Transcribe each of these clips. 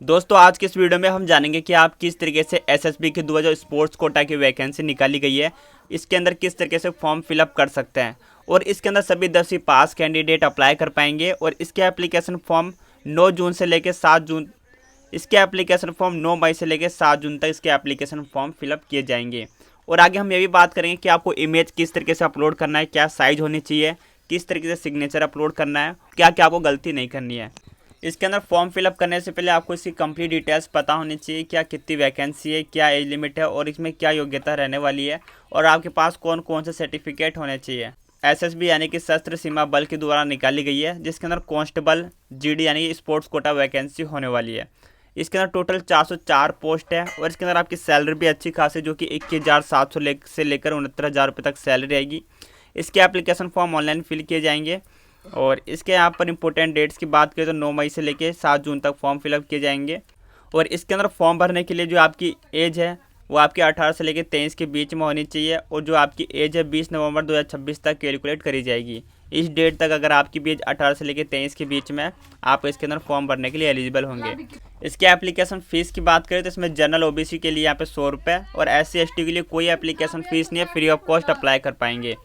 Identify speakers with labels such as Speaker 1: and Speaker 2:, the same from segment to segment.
Speaker 1: दोस्तों आज के इस वीडियो में हम जानेंगे कि आप किस तरीके से एसएसबी की 2000 स्पोर्ट्स कोटा की वैकेंसी निकाली गई है, इसके अंदर किस तरीके से फॉर्म फिलअप कर सकते हैं और इसके अंदर सभी 10वीं पास कैंडिडेट अप्लाई कर पाएंगे। और इसके एप्लीकेशन फॉर्म 9 जून से लेकर 7 जून इसके एप्लीकेशन फॉर्म 9 मई से लेकर 7 जून तक इसके एप्लीकेशन फॉर्म फिलअप किए जाएंगे। और आगे हम ये भी बात करेंगे कि आपको इमेज किस तरीके से अपलोड करना है, क्या साइज होनी चाहिए, किस तरीके से सिग्नेचर अपलोड करना है, क्या क्या आपको गलती नहीं करनी है। इसके अंदर फॉर्म फिलअप करने से पहले आपको इसकी कंप्लीट डिटेल्स पता होनी चाहिए, क्या कितनी वैकेंसी है, क्या एज लिमिट है और इसमें क्या योग्यता रहने वाली है और आपके पास कौन कौन से सर्टिफिकेट होने चाहिए। एसएसबी यानी कि सशस्त्र सीमा बल के द्वारा निकाली गई है, जिसके अंदर कांस्टेबल जीडी यानी कि स्पोर्ट्स कोटा वैकेंसी होने वाली है। इसके अंदर टोटल 404 पोस्ट है और इसके अंदर आपकी सैलरी भी अच्छी खासी, जो कि 21,700 से लेकर 69,000 रुपये तक सैलरी रहेगी। इसके एप्लीकेशन फॉर्म ऑनलाइन फिल किए जाएंगे। और इसके यहाँ पर इंपॉर्टेंट डेट्स की बात करें तो 9 मई से लेकर 7 जून तक फॉर्म फिलअप किए जाएंगे। और इसके अंदर फॉर्म भरने के लिए जो आपकी एज है वो आपकी 18 से लेकर 23 के बीच में होनी चाहिए और जो आपकी एज है 20 नवंबर 2026 तक कैलकुलेट करी जाएगी। इस डेट तक अगर आपकी भी एज 18 से लेकर 23 के बीच में आप इसके अंदर फॉर्म भरने के लिए एलिजिबल होंगे। इसके एप्लीकेशन फ़ीस की बात करें तो इसमें जनरल ओबीसी के लिए यहाँ पे 100 रुपये और एससी एसटी के लिए कोई एप्लीकेशन फ़ीस नहीं है, फ्री ऑफ कॉस्ट अप्लाई कर पाएंगे।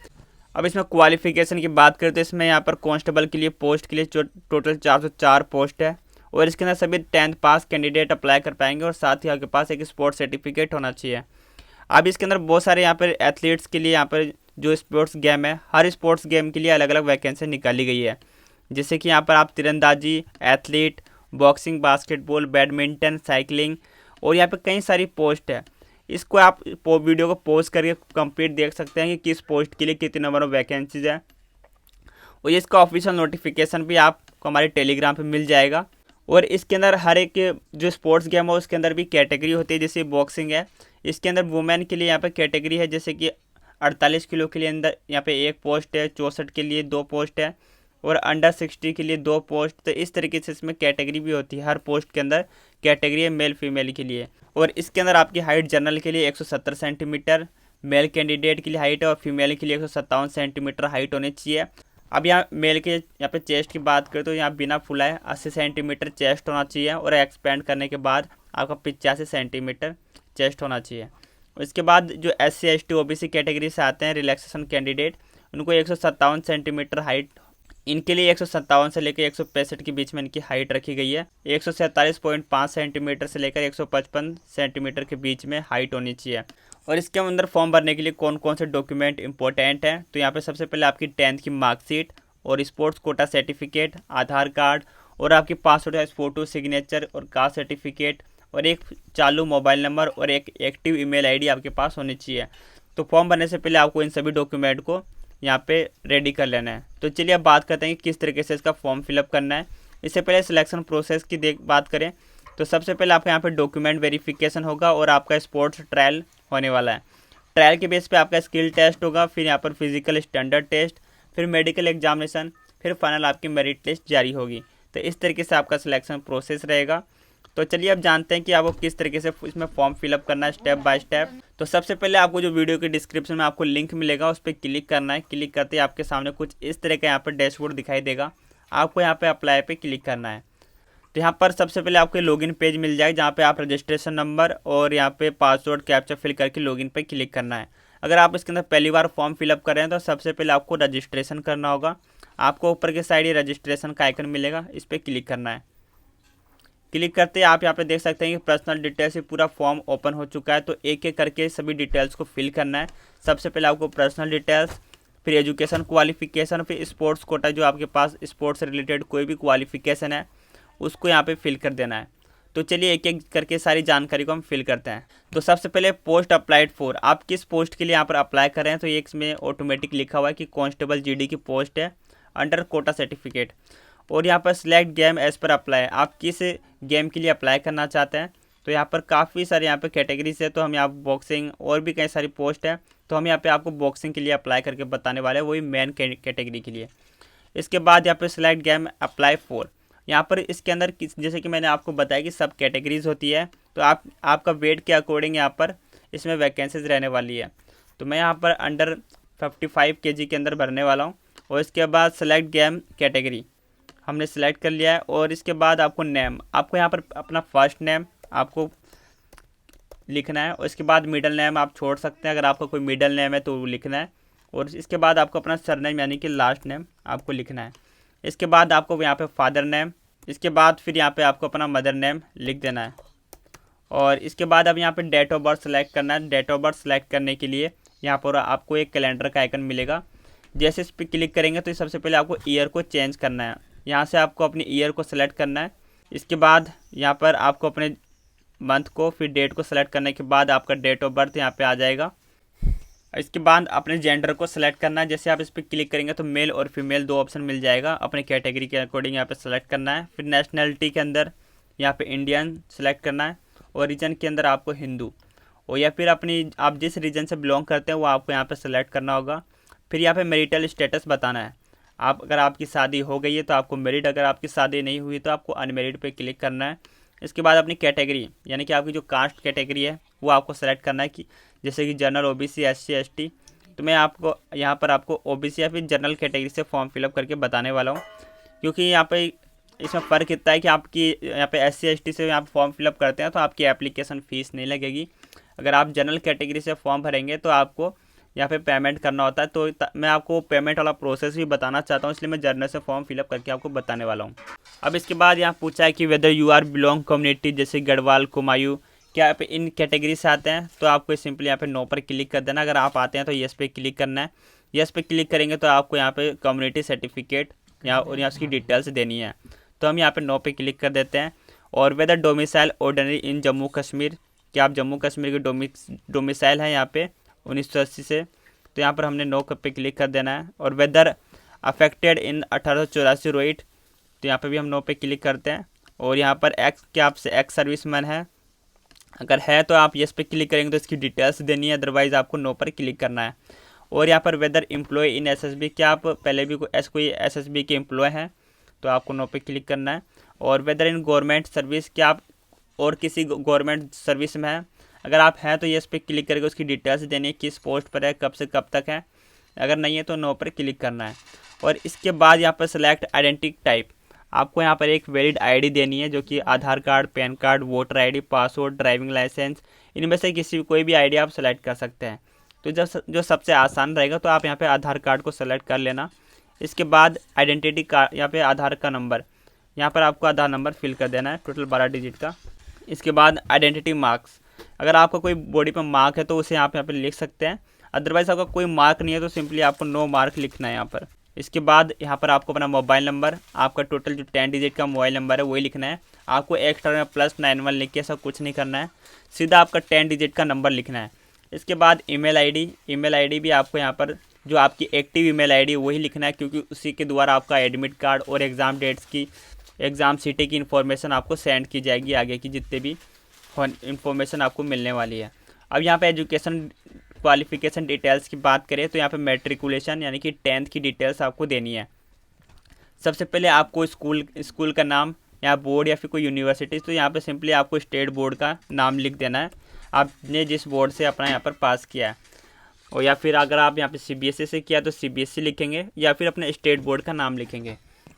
Speaker 1: अब इसमें क्वालिफिकेशन की बात करें तो इसमें यहाँ पर कांस्टेबल के लिए पोस्ट के लिए टोटल 404 पोस्ट है और इसके अंदर सभी 10th पास कैंडिडेट अप्लाई कर पाएंगे और साथ ही आपके पास एक स्पोर्ट्स सर्टिफिकेट होना चाहिए। अब इसके अंदर बहुत सारे यहाँ पर एथलीट्स के लिए यहाँ पर जो स्पोर्ट्स गेम है, हर स्पोर्ट्स गेम के लिए अलग अलग वैकेंसी निकाली गई है। जैसे कि यहाँ पर आप तीरंदाजी, athlete, boxing, basketball, badminton, cycling और यहाँ पर कई सारी पोस्ट है। इसको आप वीडियो को पॉज करके कंप्लीट देख सकते हैं कि किस पोस्ट के लिए कितने नंबर ऑफ वैकेंसीज है। और ये इसका ऑफिशियल नोटिफिकेशन भी आपको हमारे टेलीग्राम पे मिल जाएगा। और इसके अंदर हर एक जो स्पोर्ट्स गेम है उसके अंदर भी कैटेगरी होती है। जैसे बॉक्सिंग है, इसके अंदर वुमेन के लिए यहाँ पे कैटेगरी है, जैसे कि 48 किलो के लिए अंदर यहाँ पे एक पोस्ट है, 64 के लिए 2 पोस्ट है और अंडर 60 के लिए 2 पोस्ट। तो इस तरीके से इसमें कैटेगरी भी होती है, हर पोस्ट के अंदर कैटेगरी है मेल फीमेल के लिए। और इसके अंदर आपकी हाइट जनरल के लिए 170 सेंटीमीटर मेल कैंडिडेट के लिए हाइट है और फीमेल के लिए 157 सेंटीमीटर हाइट होनी चाहिए। अब यहाँ मेल के यहाँ पे चेस्ट की बात करें तो यहाँ बिना फुलाए 80 सेंटीमीटर चेस्ट होना चाहिए और एक्सपेंड करने के बाद आपका 85 सेंटीमीटर चेस्ट होना चाहिए। इसके बाद जो SC ST OBC कैटेगरी से आते हैं रिलैक्सेशन कैंडिडेट, उनको 157 सेंटीमीटर हाइट, इनके लिए 157 से लेकर 165 के बीच में इनकी हाइट रखी गई है। 147.5 सेंटीमीटर से लेकर 155 सेंटीमीटर के बीच में हाइट होनी चाहिए। और इसके अंदर फॉर्म भरने के लिए कौन कौन से डॉक्यूमेंट इंपॉर्टेंट हैं, तो यहाँ पे सबसे पहले आपकी 10th की मार्कशीट और स्पोर्ट्स कोटा सर्टिफिकेट, आधार कार्ड और आपकी पासपोर्ट साइज फ़ोटो, सिग्नेचर और कास्ट सर्टिफिकेट और एक चालू मोबाइल नंबर और एक एक्टिव ईमेल आईडी आपके पास होनी चाहिए। तो फॉर्म भरने से पहले आपको इन सभी डॉक्यूमेंट को यहाँ पे रेडी कर लेना है। तो चलिए अब बात करते हैं कि किस तरीके से इसका फॉर्म फिलअप करना है। इससे पहले सिलेक्शन प्रोसेस की बात करें तो सबसे पहले आपका यहाँ पे डॉक्यूमेंट वेरिफिकेशन होगा और आपका स्पोर्ट्स ट्रायल होने वाला है। ट्रायल के बेस पे आपका स्किल टेस्ट होगा, फिर यहाँ पर फिजिकल स्टैंडर्ड टेस्ट, फिर मेडिकल एग्जामिनेशन, फिर फाइनल आपकी मेरिट लिस्ट जारी होगी। तो इस तरीके से आपका सिलेक्शन प्रोसेस रहेगा। तो चलिए अब जानते हैं कि आपको किस तरीके से इसमें फॉर्म फिलअप करना है स्टेप बाय स्टेप। तो सबसे पहले आपको जो वीडियो के डिस्क्रिप्शन में आपको लिंक मिलेगा उस पर क्लिक करना है। क्लिक करते ही आपके सामने कुछ इस तरह का यहाँ पर डैशबोर्ड दिखाई देगा। आपको यहाँ पे अप्लाई पे क्लिक करना है। तो यहाँ पर सबसे पहले आपको लॉगिन पेज मिल जाएगा, जहाँ पे आप रजिस्ट्रेशन नंबर और यहाँ पे पासवर्ड कैप्चा फिल करके लॉगिन पे क्लिक करना है। अगर आप इसके अंदर पहली बार फॉर्म फिलअप कर रहे हैं तो सबसे पहले आपको रजिस्ट्रेशन करना होगा। आपको ऊपर के साइड ये रजिस्ट्रेशन का आइकन मिलेगा, इस पर क्लिक करना है। क्लिक करते ही आप यहाँ पे देख सकते हैं कि पर्सनल डिटेल्स से पूरा फॉर्म ओपन हो चुका है। तो एक एक करके सभी डिटेल्स को फिल करना है। सबसे पहले आपको पर्सनल डिटेल्स, फिर एजुकेशन क्वालिफिकेशन, फिर स्पोर्ट्स कोटा जो आपके पास स्पोर्ट्स से रिलेटेड कोई भी क्वालिफिकेशन है उसको यहाँ पे फिल कर देना है। तो चलिए एक एक करके सारी जानकारी को हम फिल करते हैं। तो सबसे पहले पोस्ट अप्लाइड फॉर, आप किस पोस्ट के लिए यहाँ पर अप्लाई कर रहे हैं। तो ये इसमें ऑटोमेटिक लिखा हुआ है कि कांस्टेबल जीडी की पोस्ट है अंडर कोटा सर्टिफिकेट। और यहाँ पर सिलेक्ट गेम एज पर अप्लाई, आप किस गेम के लिए अप्लाई करना चाहते हैं। तो यहाँ पर काफ़ी सारे यहाँ पर कैटेगरीज है, तो हम यहाँ बॉक्सिंग और भी कई सारी पोस्ट है, तो हम यहाँ पे आपको बॉक्सिंग के लिए अप्लाई करके बताने वाले हैं, वही मेन कैटेगरी के लिए। इसके बाद यहाँ पर सिलेक्ट गेम अप्लाई फॉर, यहाँ पर इसके अंदर जैसे कि मैंने आपको बताया कि सब कैटेगरीज होती है, तो आपका वेट के अकॉर्डिंग यहाँ पर इसमें वैकेंसीज रहने वाली है। तो मैं यहाँ पर अंडर 55 kg के अंदर भरने वाला हूँ। और इसके बाद सेलेक्ट गेम कैटेगरी, हमने सेलेक्ट कर लिया है। और इसके बाद आपको नेम, आपको यहाँ पर अपना फर्स्ट नेम आपको लिखना है, और इसके बाद मिडल नेम आप छोड़ सकते हैं, अगर आपका कोई मिडल नेम है तो वो लिखना है। और इसके बाद आपको अपना सरनेम यानी कि लास्ट नेम आपको लिखना है। इसके बाद आपको यहाँ पे फादर नेम, इसके बाद फिर यहाँ पे आपको अपना मदर नेम लिख देना है। और इसके बाद अब यहाँ पे डेट ऑफ बर्थ सेलेक्ट करना है। डेट ऑफ बर्थ सेलेक्ट करने के लिए यहाँ पर आपको एक कैलेंडर का आइकन मिलेगा। जैसे इस पर क्लिक करेंगे तो सबसे पहले आपको ईयर को चेंज करना है। यहाँ से आपको अपनी ईयर को सेलेक्ट करना है। इसके बाद यहाँ पर आपको अपने मंथ को फिर डेट को सेलेक्ट करने के बाद आपका डेट ऑफ बर्थ यहाँ पे आ जाएगा। इसके बाद अपने जेंडर को सेलेक्ट करना है। जैसे आप इस पर क्लिक करेंगे तो मेल और फीमेल 2 ऑप्शन मिल जाएगा। अपने कैटेगरी के अकॉर्डिंग यहाँ पे सेलेक्ट करना है। फिर नेशनैलिटी के अंदर यहाँ पे इंडियन सेलेक्ट करना है, और रीजन के अंदर आपको हिंदू, और या फिर अपनी आप जिस रीजन से बिलोंग करते हैं वो आपको यहाँ पे सेलेक्ट करना होगा। फिर यहाँ पे मैरिटल स्टेटस बताना है। आप अगर आपकी शादी हो गई है तो आपको मैरिड, अगर आपकी शादी नहीं हुई तो आपको अनमेरिड पे क्लिक करना है। इसके बाद अपनी कैटेगरी यानी कि आपकी जो कास्ट कैटेगरी है वो आपको सेलेक्ट करना है, कि जैसे कि जनरल, ओबीसी, एससी, एसटी। तो मैं आपको यहाँ पर आपको ओबीसी या फिर जनरल कैटेगरी से फॉर्म फिलअप करके बताने वाला हूँ, क्योंकि यहाँ पे इसमें फ़र्क इतना है कि आपकी यहाँ पे एससी एसटी से आप फॉर्म फिलअप करते हैं तो आपकी एप्लीकेशन फ़ीस नहीं लगेगी। अगर आप जनरल कैटेगरी से फॉर्म भरेंगे तो आपको यहाँ पे पेमेंट करना होता है। तो मैं आपको पेमेंट वाला प्रोसेस भी बताना चाहता हूँ, इसलिए मैं जनरल से फॉर्म फिलअप करके आपको बताने वाला हूँ। अब इसके बाद यहाँ पूछा है कि whether you are belong community, जैसे गढ़वाल, कुमायूं, क्या आप इन कैटेगरी से आते हैं, तो आपको सिंपली यहाँ पे नो पर क्लिक कर देना। अगर आप आते हैं तो येस पे क्लिक करना है। येस पे क्लिक करेंगे तो आपको यहाँ पे कम्युनिटी सर्टिफिकेट और यहाँ उसकी डिटेल्स देनी है। तो हम यहाँ पे नो पे क्लिक कर देते हैं। और वेदर डोमिसाइल ऑर्डिनरी इन जम्मू कश्मीर, क्या आप जम्मू कश्मीर के डोमिसाइल हैं यहाँ पे 1980 से, तो यहाँ पर हमने नो पे क्लिक कर देना है। और वेदर अफेक्टेड इन 1884 रोइट, तो यहाँ पे भी हम नो पे क्लिक करते हैं। और यहाँ पर एक्स, क्या आप एक्स सर्विसमैन है, अगर है तो आप येस पे क्लिक करेंगे तो इसकी डिटेल्स देनी है, अदरवाइज़ आपको नो पर क्लिक करना है। और यहाँ पर वेदर एम्प्लॉय इन एसएसबी, क्या आप पहले भी कोई एसएसबी के एम्प्लॉय हैं, तो आपको नो पे क्लिक करना है। और वेदर इन गवर्नमेंट सर्विस, क्या आप और किसी गवर्नमेंट सर्विस में हैं, अगर आप हैं तो येस पे क्लिक करके उसकी डिटेल्स देनी है, किस पोस्ट पर है, कब से कब तक है। अगर नहीं है तो नो पर क्लिक करना है। और इसके बाद यहाँ पर सेलेक्ट आइडेंटिटी टाइप, आपको यहाँ पर एक वैलिड आईडी देनी है, जो कि Aadhaar card, PAN card, voter ID, passport, driving licence, इनमें से किसी कोई भी आईडी आप सेलेक्ट कर सकते हैं। तो जो सबसे आसान रहेगा तो आप यहाँ पे आधार कार्ड को सेलेक्ट कर लेना। इसके बाद आइडेंटिटी कार्ड, यहाँ पे आधार का नंबर, यहाँ पर आपको आधार नंबर फिल कर देना है, टोटल 12 डिजिट का। इसके बाद आइडेंटिटी मार्क्स, अगर आपका कोई बॉडी पर मार्क है तो उसे आप यहाँ पर लिख सकते हैं, अदरवाइज़ आपका कोई मार्क नहीं है तो सिंपली आपको नो मार्क लिखना है यहाँ पर। इसके बाद यहाँ पर आपको अपना मोबाइल नंबर, आपका टोटल जो 10 डिजिट का मोबाइल नंबर है वही लिखना है। आपको एक्स्ट्रा में +91 लिख के ऐसा कुछ नहीं करना है, सीधा आपका 10 डिजिट का नंबर लिखना है। इसके बाद ईमेल आईडी भी आपको यहाँ पर जो आपकी एक्टिव ईमेल आईडी वही लिखना है, क्योंकि उसी के द्वारा आपका एडमिट कार्ड और एग्ज़ाम डेट्स की, एग्ज़ाम सिटी की इन्फॉर्मेशन आपको सेंड की जाएगी, आगे की जितने भी इन्फॉर्मेशन आपको मिलने वाली है। अब यहाँ पे एजुकेशन क्वालिफिकेशन डिटेल्स की बात करें तो यहाँ पे मैट्रिकुलेशन यानी कि 10th की डिटेल्स आपको देनी है। सबसे पहले आपको स्कूल का नाम या बोर्ड या फिर कोई यूनिवर्सिटी, तो यहाँ पे सिंपली आपको स्टेट बोर्ड का नाम लिख देना है, आपने जिस बोर्ड से अपना यहाँ पर पास किया है। और या फिर अगर आप यहाँ पे सीबीएसई से किया तो सीबीएसई लिखेंगे, या फिर अपने स्टेट बोर्ड का नाम लिखेंगे।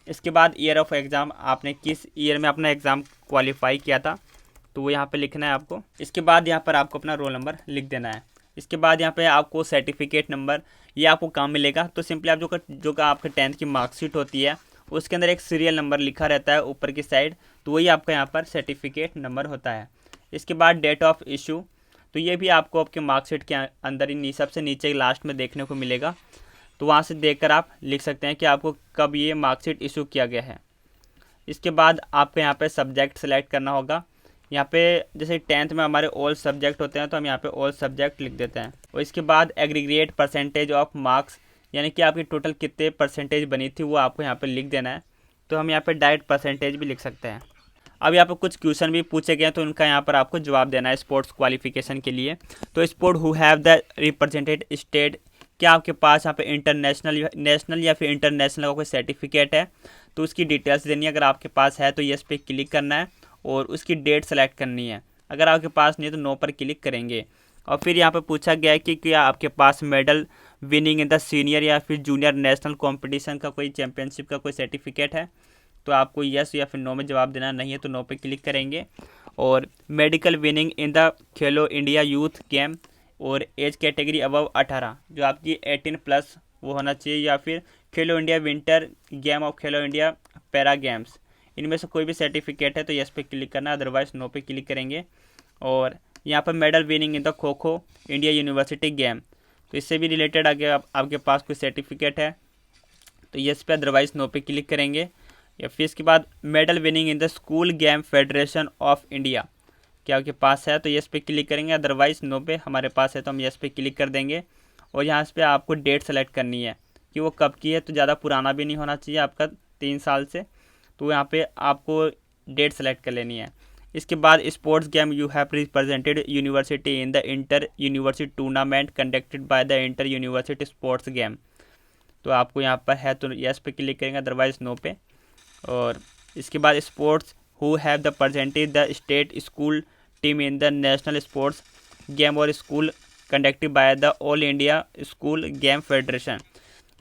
Speaker 1: इसके बाद ईयर ऑफ एग्ज़ाम, आपने किस ईयर में अपना एग्ज़ाम क्वालिफाई किया था तो वो यहाँ पे लिखना है आपको। इसके बाद यहाँ पर आपको अपना रोल नंबर लिख देना है। इसके बाद यहाँ पे आपको सर्टिफिकेट नंबर, ये आपको कहाँ मिलेगा, तो सिंपली आप जो का आपके 10th की मार्कशीट होती है उसके अंदर एक सीरियल नंबर लिखा रहता है ऊपर की साइड, तो वही आपका यहाँ पर सर्टिफिकेट नंबर होता है। इसके बाद डेट ऑफ इशू, तो ये भी आपको आपके मार्कशीट के अंदर ही सबसे नीचे लास्ट में देखने को मिलेगा, तो वहाँ से देखकर आप लिख सकते हैं कि आपको कब ये मार्कशीट इशू किया गया है। इसके बाद आपको यहाँ पे सब्जेक्ट सेलेक्ट करना होगा। यहाँ पे जैसे 10th में हमारे ऑल सब्जेक्ट होते हैं तो हम यहाँ पे ऑल सब्जेक्ट लिख देते हैं। और इसके बाद एग्रीगेट परसेंटेज ऑफ मार्क्स, यानी कि आपकी टोटल कितने परसेंटेज बनी थी वो आपको यहाँ पे लिख देना है, तो हम यहाँ पे डायरेक्ट परसेंटेज भी लिख सकते हैं। अब यहाँ पर कुछ क्वेश्चन भी पूछे गए तो उनका यहाँ पर आपको जवाब देना है स्पोर्ट्स क्वालिफिकेशन के लिए। तो sport who have the represented state, क्या आपके पास यहाँ पे इंटरनेशनल, नेशनल या फिर इंटरनेशनल का कोई सर्टिफिकेट है, तो उसकी डिटेल्स देनी है। अगर आपके पास है तो येस पे क्लिक करना है और उसकी डेट सेलेक्ट करनी है। अगर आपके पास नहीं है तो नो पर क्लिक करेंगे। और फिर यहाँ पे पूछा गया है कि क्या आपके पास medal winning in the senior या फिर जूनियर नेशनल कंपटीशन का कोई चैम्पियनशिप का कोई सर्टिफिकेट है, तो आपको यस या फिर नो में जवाब देना, नहीं है तो नो पे क्लिक करेंगे। और medical winning in the Khelo India youth game और एज कैटेगरी अबव 18, जो आपकी 18 प्लस वो होना चाहिए, या फिर खेलो इंडिया विंटर गेम और खेलो इंडिया पैरा गेम्स, इनमें से कोई भी सर्टिफिकेट है तो यस पे क्लिक करना, अदरवाइज नो पे क्लिक करेंगे। और यहाँ पर medal winning in the kho kho India university game, तो इससे भी रिलेटेड आगे आपके पास कोई सर्टिफिकेट है तो यस पे, अदरवाइज नो पे क्लिक करेंगे। या फिर इसके बाद medal winning in the school Game federation of India, क्या आपके पास है तो यस पे क्लिक करेंगे, अदरवाइज नो पे, हमारे पास है तो हम यस पे क्लिक कर देंगे। और यहाँ पे आपको डेट सेलेक्ट करनी है कि वो कब की है, तो ज़्यादा पुराना भी नहीं होना चाहिए आपका 3 साल से, तो यहाँ पे आपको डेट सेलेक्ट कर लेनी है। इसके बाद sports game you have represented university in the inter university tournament conducted by the inter university sports game, तो आपको यहाँ पर है तो यस पे क्लिक करेंगे, अदरवाइज नो पे। और इसके बाद sports who have the percentage the state school team in the national sports game और school conducted by the All India School Game Federation,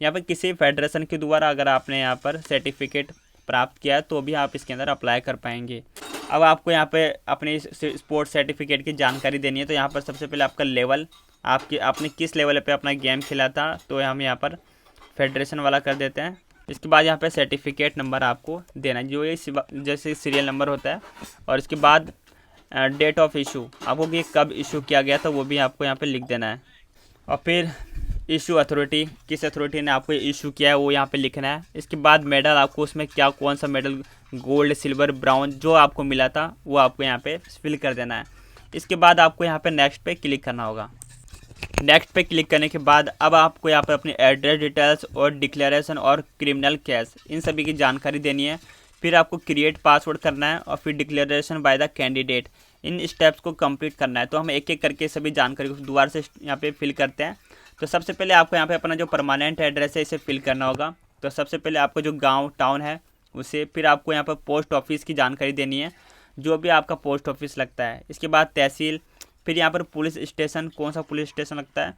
Speaker 1: यहाँ पर किसी फेडरेशन के द्वारा अगर आपने यहाँ पर सर्टिफिकेट प्राप्त किया है तो भी आप इसके अंदर अप्लाई कर पाएंगे। अब आपको यहाँ पे अपने स्पोर्ट्स सर्टिफिकेट की जानकारी देनी है, तो यहाँ पर सबसे पहले आपका लेवल, आपने किस लेवल पे अपना गेम खेला था, तो हम यहाँ पर फेडरेशन वाला कर देते हैं। इसके बाद यहाँ पे सर्टिफिकेट नंबर आपको देना है, जो ये जैसे सीरियल नंबर होता है। और इसके बाद डेट ऑफ इशू, आपको कि कब इशू किया गया था वो भी आपको यहाँ पे लिख देना है। और फिर इशू अथॉरिटी, किस अथॉरिटी ने आपको इशू किया है वो यहाँ पे लिखना है। इसके बाद मेडल, आपको उसमें क्या कौन सा मेडल, गोल्ड सिल्वर ब्राउन जो आपको मिला था वो आपको यहाँ पे फिल कर देना है। इसके बाद आपको यहाँ पे नेक्स्ट पे क्लिक करना होगा। नेक्स्ट पे क्लिक करने के बाद अब आपको यहाँ पे अपनी एड्रेस डिटेल्स और डिक्लेरेशन और क्रिमिनल केस, इन सभी की जानकारी देनी है। फिर आपको क्रिएट पासवर्ड करना है और फिर declaration by the candidate, in steps को कंप्लीट करना है। तो हम एक एक करके सभी जानकारी को दोबारा से यहाँ पे फिल करते हैं। तो सबसे पहले आपको यहाँ पे अपना जो परमानेंट एड्रेस है इसे फिल करना होगा। तो सबसे पहले आपको जो गांव टाउन है उसे, फिर आपको यहाँ पर पोस्ट ऑफिस की जानकारी देनी है, जो भी आपका पोस्ट ऑफिस लगता है। इसके बाद तहसील, फिर यहाँ पर पुलिस स्टेशन, कौन सा पुलिस स्टेशन लगता है।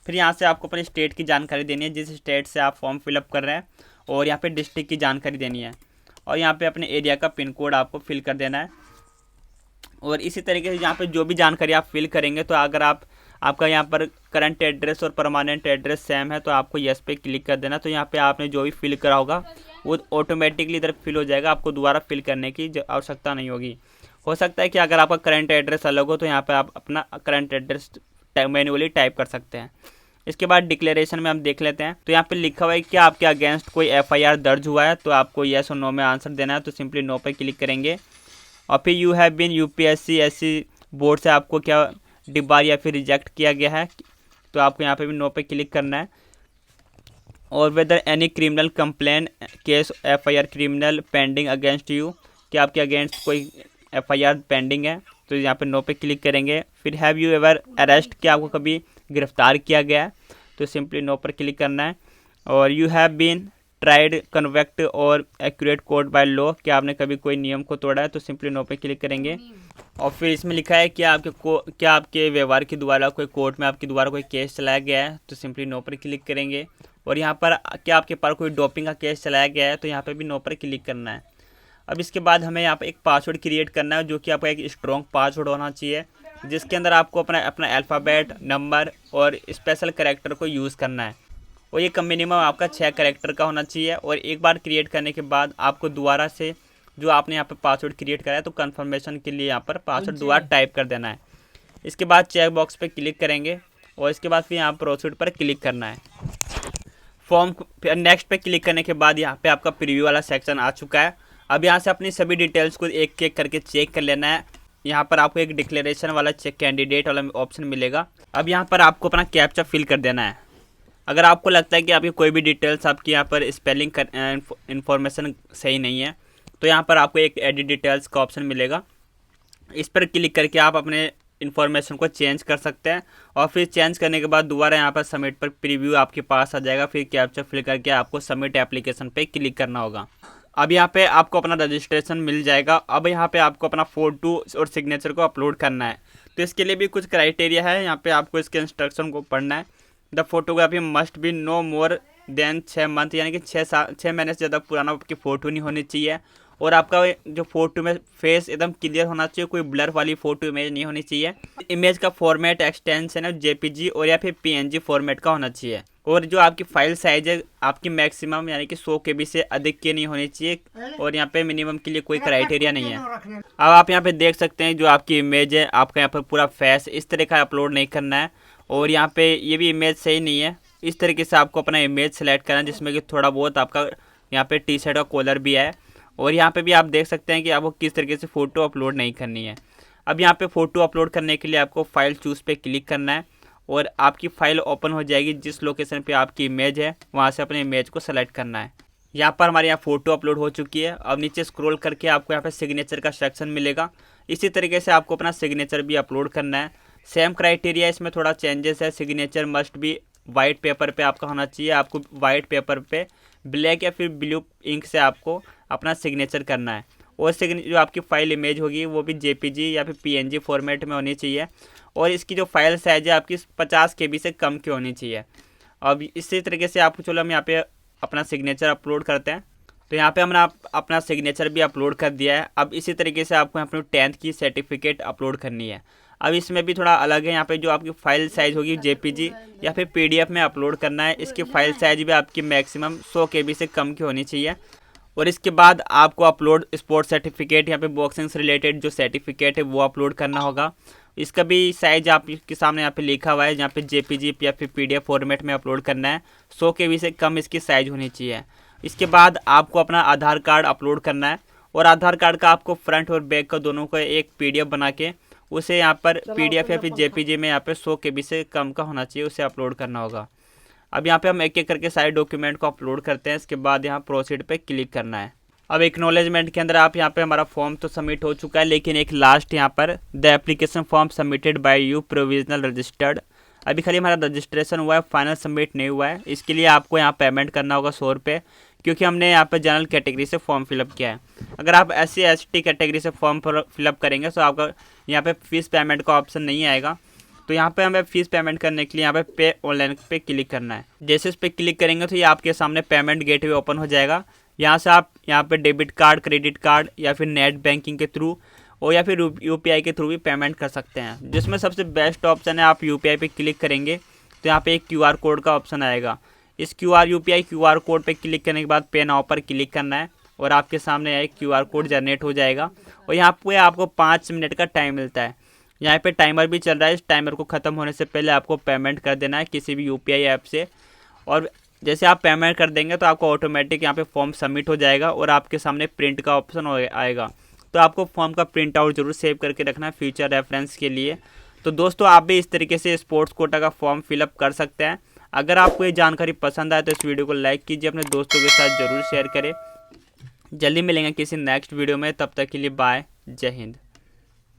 Speaker 1: फिर यहाँ से आपको अपने स्टेट की जानकारी देनी है, जिस स्टेट से आप फॉर्म फिलअप कर रहे हैं, और यहाँ पे डिस्ट्रिक्ट की जानकारी देनी है, और यहाँ पे अपने एरिया का पिन कोड आपको फिल कर देना है। और इसी तरीके से यहाँ पे जो भी जानकारी आप फिल करेंगे, तो अगर आपका यहाँ पर करंट एड्रेस और परमानेंट एड्रेस सेम है तो आपको यस पे क्लिक कर देना। तो यहाँ पे आपने जो भी फिल करा होगा वो ऑटोमेटिकली इधर फिल हो जाएगा, आपको दोबारा फिल करने की आवश्यकता नहीं होगी। हो सकता है कि अगर आपका करंट एड्रेस अलग हो तो यहाँ पे आप अपना करंट एड्रेस मैन्युअली टाइप कर सकते हैं। इसके बाद डिक्लेरेशन में हम देख लेते हैं। तो यहाँ पे लिखा हुआ है कि आपके अगेंस्ट कोई एफआईआर दर्ज हुआ है, तो आपको येस और नो में आंसर देना है। तो सिंपली नो पे क्लिक करेंगे। और फिर you have been UPSC SC board से आपको क्या डिबार या फिर रिजेक्ट किया गया है, तो आपको यहाँ पे भी नो पे क्लिक करना है। और whether any criminal complain case FIR criminal pending against you, कि आपके अगेंस्ट कोई एफआईआर पेंडिंग है, तो यहाँ पे नो पे क्लिक करेंगे। फिर हैव यू एवर अरेस्ट, कि आपको कभी गिरफ्तार किया गया है, तो सिंपली नो पर क्लिक करना है। और you have been tried convict और एक्यूरेट कोर्ट बाय लॉ, कि आपने कभी कोई नियम को तोड़ा है, तो सिंपली नो पे क्लिक करेंगे। और फिर इसमें लिखा है कि क्या आपके व्यवहार के द्वारा कोई कोर्ट में आपके द्वारा कोई केस चलाया गया है, तो सिंपली नो पर क्लिक करेंगे। और यहाँ पर क्या आपके पास कोई डोपिंग का केस चलाया गया है, तो यहाँ पर भी नो पर क्लिक करना है। अब इसके बाद हमें यहाँ पर एक पासवर्ड क्रिएट करना है, जो कि आपका एक स्ट्रॉन्ग पासवर्ड होना चाहिए, जिसके अंदर आपको अपना अल्फ़ाबेट, नंबर और स्पेशल कैरेक्टर को यूज़ करना है। और ये कम मिनिमम आपका 6 कैरेक्टर का होना चाहिए। और एक बार क्रिएट करने के बाद आपको दोबारा से जो आपने यहाँ पे पासवर्ड क्रिएट करा है, तो कंफर्मेशन के लिए यहाँ पर पासवर्ड दोबारा टाइप कर देना है। इसके बाद चेक बॉक्स पे क्लिक करेंगे और इसके बाद फिर यहाँ प्रोसीड पर क्लिक करना है। फॉर्म नेक्स्ट पे क्लिक करने के बाद यहाँ पे आपका प्रीव्यू वाला सेक्शन आ चुका है। अब यहाँ से अपनी सभी डिटेल्स को एक एक करके चेक कर लेना है। यहाँ पर आपको एक डिक्लेरेशन वाला चेक कैंडिडेट वाला ऑप्शन मिलेगा। अब यहाँ पर आपको अपना कैप्चा फिल कर देना है। अगर आपको लगता है कि आपकी कोई भी डिटेल्स आपकी यहाँ पर स्पेलिंग इन्फॉर्मेशन सही नहीं है, तो यहाँ पर आपको एक एडिट डिटेल्स का ऑप्शन मिलेगा। इस पर क्लिक करके आप अपने इन्फॉर्मेशन को चेंज कर सकते हैं। और फिर चेंज करने के बाद दोबारा यहाँ पर सबमिट पर प्रीव्यू आपके पास आ जाएगा। फिर कैप्चा फिल करके आपको सबमिट एप्लीकेशन पे क्लिक करना होगा। अब यहाँ पे आपको अपना रजिस्ट्रेशन मिल जाएगा। अब यहाँ पे आपको अपना फ़ोटो और सिग्नेचर को अपलोड करना है। तो इसके लिए भी कुछ क्राइटेरिया है, यहाँ पे आपको इसके इंस्ट्रक्शन को पढ़ना है। The photography must be no more than 6 month यानी कि 6 महीने से ज़्यादा पुराना आपकी फ़ोटो नहीं होनी चाहिए। और आपका जो फ़ोटो में फेस एकदम क्लियर होना चाहिए, कोई ब्लर वाली फ़ोटो इमेज नहीं होनी चाहिए। इमेज का फॉर्मेट एक्सटेंशन है जेपीजी और या फिर पीएनजी फॉर्मेट का होना चाहिए। और जो आपकी फ़ाइल साइज़ है आपकी मैक्सिमम यानी कि 100 KB से अधिक की नहीं होनी चाहिए। और यहाँ पे मिनिमम के लिए कोई क्राइटेरिया नहीं है। अब आप यहाँ पे देख सकते हैं जो आपकी इमेज है, आपका यहाँ पर पूरा फेस इस तरह का अपलोड नहीं करना है। और यहाँ पे ये भी इमेज सही नहीं है। इस तरीके से आपको अपना इमेज सेलेक्ट करना है जिसमें कि थोड़ा बहुत आपका यहाँ पे टी शर्ट का कॉलर भी है। और यहाँ पे भी आप देख सकते हैं कि आपको किस तरीके से फ़ोटो अपलोड नहीं करनी है। अब यहाँ पे फ़ोटो अपलोड करने के लिए आपको फाइल चूज़ पे क्लिक करना है और आपकी फ़ाइल ओपन हो जाएगी। जिस लोकेशन पे आपकी इमेज है वहाँ से अपने इमेज को सेलेक्ट करना है। यहाँ पर हमारे यहाँ फ़ोटो अपलोड हो चुकी है। अब नीचे स्क्रॉल करके आपको यहाँ पे सिग्नेचर का सेक्शन मिलेगा। इसी तरीके से आपको अपना सिग्नेचर भी अपलोड करना है। सेम क्राइटेरिया, इसमें थोड़ा चेंजेस है। सिग्नेचर मस्ट भी वाइट पेपर पे आपका होना चाहिए। आपको वाइट पेपर पे ब्लैक या फिर ब्लू इंक से आपको अपना सिग्नेचर करना है। और जो आपकी फ़ाइल इमेज होगी वो भी जेपीजी या फिर पीएनजी फॉर्मेट में होनी चाहिए। और इसकी जो फाइल साइज़ है आपकी 50 KB से कम की होनी चाहिए। अब इसी तरीके से आपको चलो हम यहाँ पे अपना सिग्नेचर अपलोड करते हैं। तो यहाँ पे हमने अपना सिग्नेचर भी अपलोड कर दिया है। अब इसी तरीके से आपको यहाँ पे 10th की सर्टिफिकेट अपलोड करनी है। अब इसमें भी थोड़ा अलग है। यहाँ पे जो आपकी फ़ाइल साइज़ होगी जेपीजी या फिर पीडीएफ में अपलोड करना है। इसकी फ़ाइल साइज़ भी आपकी मैक्सिमम 100 KB से कम की होनी चाहिए। और इसके बाद आपको अपलोड स्पोर्ट सर्टिफिकेट, यहाँ पे बॉक्सिंग से रिलेटेड जो सर्टिफिकेट है वो अपलोड करना होगा। इसका भी साइज़ आपके सामने यहाँ पे लिखा हुआ है। यहाँ पे जेपीजी या फिर पीडीएफ फॉर्मेट में अपलोड करना है। 100 KB से कम इसकी साइज़ होनी चाहिए। इसके बाद आपको अपना आधार कार्ड अपलोड करना है। और आधार कार्ड का आपको फ्रंट और बैक का दोनों का एक पीडीएफ बना के उसे यहाँ पर पीडीएफ या फिर जेपीजी में यहाँ पे 100 KB से कम का होना चाहिए, उसे अपलोड करना होगा। अब यहाँ पे हम एक एक करके सारे डॉक्यूमेंट को अपलोड करते हैं। इसके बाद यहाँ प्रोसीड पे क्लिक करना है। अब एक्नॉलेजमेंट के अंदर आप यहाँ पे हमारा फॉर्म तो सबमिट हो चुका है, लेकिन एक लास्ट यहाँ पर the application form submitted by you provisional registered, अभी खाली हमारा रजिस्ट्रेशन हुआ है, फाइनल सबमिट नहीं हुआ है। इसके लिए आपको यहाँ पेमेंट करना होगा 100 रुपये, क्योंकि हमने यहाँ पर जनरल कैटेगरी से फॉर्म फिलअप किया है। अगर आप SC ST कैटेगरी से फॉर्म फिलअप करेंगे तो आपका यहाँ पे फीस पेमेंट का ऑप्शन नहीं आएगा। तो यहाँ पे हमें फीस पेमेंट करने के लिए यहाँ पे ऑनलाइन पे क्लिक करना है। जैसे इस पर क्लिक करेंगे तो ये आपके सामने पेमेंट गेटवे ओपन हो जाएगा। यहाँ से आप यहाँ पे डेबिट कार्ड, क्रेडिट कार्ड या फिर नेट बैंकिंग के थ्रू और या फिर UPI के थ्रू भी पेमेंट कर सकते हैं। जिसमें सबसे बेस्ट ऑप्शन है, आप UPI पे क्लिक करेंगे तो यहाँ पे एक QR कोड का ऑप्शन आएगा। इस UPI QR कोड पे क्लिक करने के बाद पे नाउ पर क्लिक करना है और आपके सामने एक QR कोड जनरेट हो जाएगा। और यहाँ पे आपको 5 मिनट का टाइम मिलता है। यहाँ पे टाइमर भी चल रहा है। इस टाइमर को ख़त्म होने से पहले आपको पेमेंट कर देना है किसी भी UPI ऐप से। और जैसे आप पेमेंट कर देंगे तो आपको ऑटोमेटिक यहाँ पे फॉर्म सबमिट हो जाएगा और आपके सामने प्रिंट का ऑप्शन आएगा। तो आपको फॉर्म का प्रिंट आउट जरूर सेव करके रखना है फ्यूचर रेफरेंस के लिए। तो दोस्तों आप भी इस तरीके से स्पोर्ट्स कोटा का फॉर्म फिलअप कर सकते हैं। अगर आपको ये जानकारी पसंद आए तो इस वीडियो को लाइक कीजिए, अपने दोस्तों के साथ ज़रूर शेयर करें। जल्दी मिलेंगे किसी नेक्स्ट वीडियो में, तब तक के लिए बाय, जय हिंद।